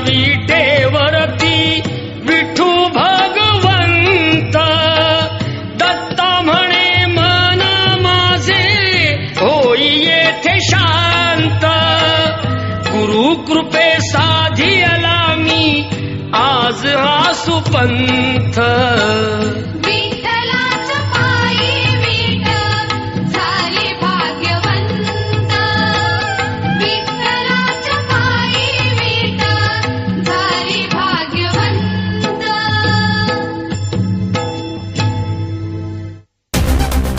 विटेवरती विठू भगवंत दत्ता म्हणे मन माझे होई येथे शांत गुरु कृपे साधियला मी आज हा सुपंथ